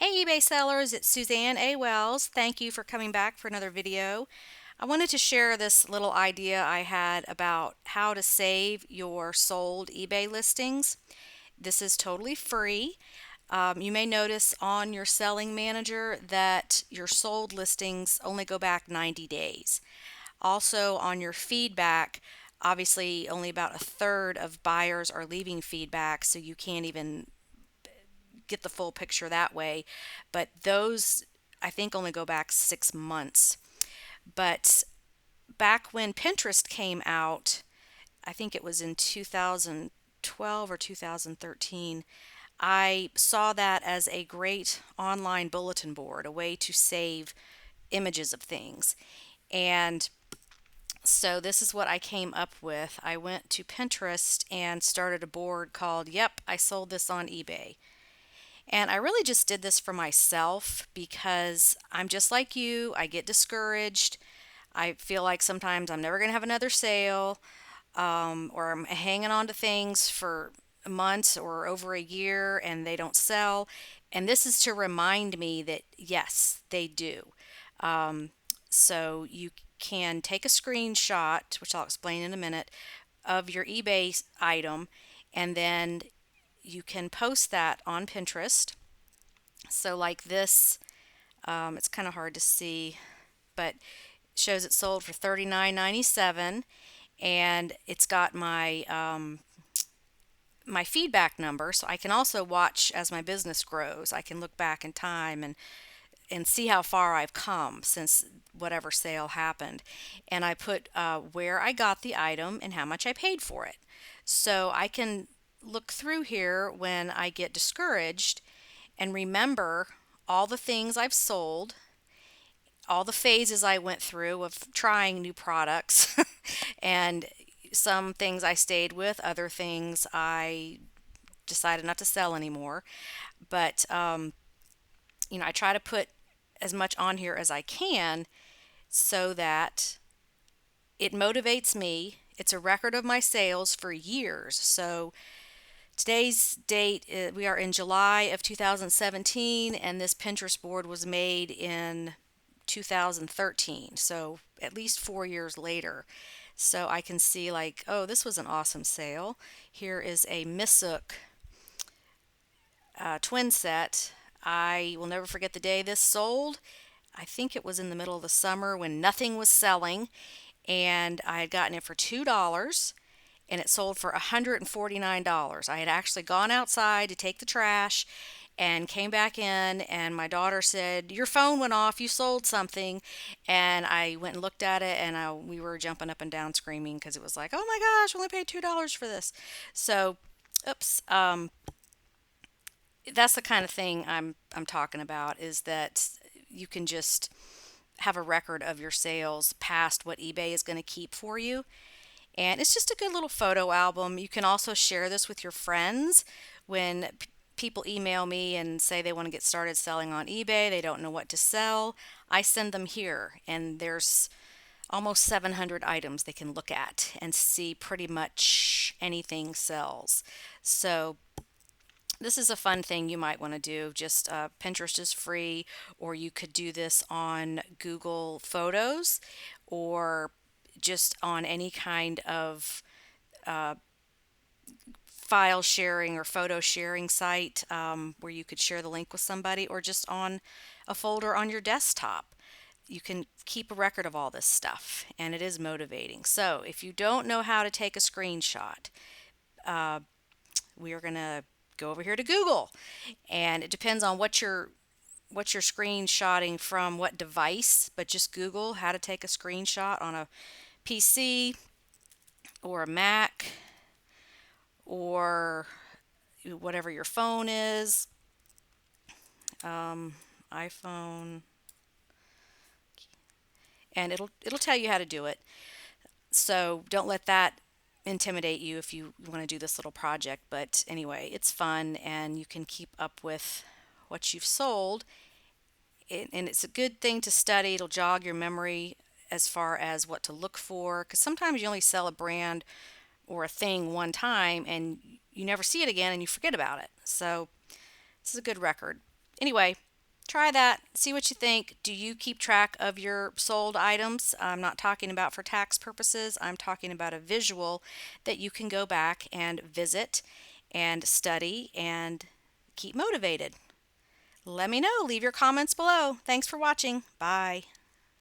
Hey eBay sellers, it's Suzanne A. Wells. Thank you for coming back for another video. I wanted to share this little idea I had about how to save your sold eBay listings. This is totally free. You may notice on your selling manager that your sold listings only go back 90 days. Also, on your feedback, obviously only about a third of buyers are leaving feedback, so you can't even get the full picture that way. But those, I think, only go back 6 months. But back when Pinterest came out, I think it was in 2012 or 2013, I saw that as a great online bulletin board, a way to save images of things. And so this is what I came up with. I went to Pinterest and started a board called, Yep, I sold this on eBay. And I really just did this for myself because I'm just like you. I get discouraged. I feel like sometimes I'm never going to have another sale, or I'm hanging on to things for months or over a year and they don't sell. And this is to remind me that yes, they do. Um, so you can take a screenshot, which I'll explain in a minute, of your eBay item, and then you can post that on Pinterest. So like this, it's kind of hard to see, but it shows it sold for $39.97, and it's got my feedback number, so I can also watch as my business grows. I can look back in time and see how far I've come since whatever sale happened. And I put where I got the item and how much I paid for it. So I can look through here when I get discouraged and remember all the things I've sold, all the phases I went through of trying new products, and some things I stayed with, other things I decided not to sell anymore. But I try to put as much on here as I can so that it motivates me. It's a record of my sales for years. So today's date, we are in July of 2017, and this Pinterest board was made in 2013. So at least 4 years later. So I can see, like, oh, this was an awesome sale. Here is a Missook twin set. I will never forget the day this sold. I think it was in the middle of the summer when nothing was selling, and I had gotten it for $2 and it sold for $149. I had actually gone outside to take the trash and came back in, and my daughter said, "Your phone went off, you sold something." And I went and looked at it, and we were jumping up and down screaming because it was like, "Oh my gosh, I only paid $2 for this." So, oops. That's the kind of thing I'm talking about, is that you can just have a record of your sales past what eBay is going to keep for you. And it's just a good little photo album. You can also share this with your friends when people email me and say they want to get started selling on eBay, they don't know what to sell. I send them here, and there's almost 700 items they can look at and see pretty much anything sells. So this is a fun thing you might want to do. Just Pinterest is free, or you could do this on Google Photos, or just on any kind of uh, file sharing or photo sharing site, where you could share the link with somebody, or just on a folder on your desktop. You can keep a record of all this stuff, and it is motivating. So if you don't know how to take a screenshot, uh, we are going to go over here to Google, and it depends on what you're screenshotting from, what device, but just Google how to take a screenshot on a PC or a Mac or whatever your phone is, um, iPhone, and it'll tell you how to do it. So don't let that intimidate you if you want to do this little project. But anyway, it's fun, and you can keep up with what you've sold. And it's a good thing to study. It'll jog your memory as far as what to look for, because sometimes you only sell a brand or a thing one time and you never see it again and you forget about it. So this is a good record. Anyway, Try that. See what you think. Do you keep track of your sold items? I'm not talking about for tax purposes. I'm talking about a visual that you can go back and visit and study and keep motivated. Let me know. Leave your comments below. Thanks for watching. Bye.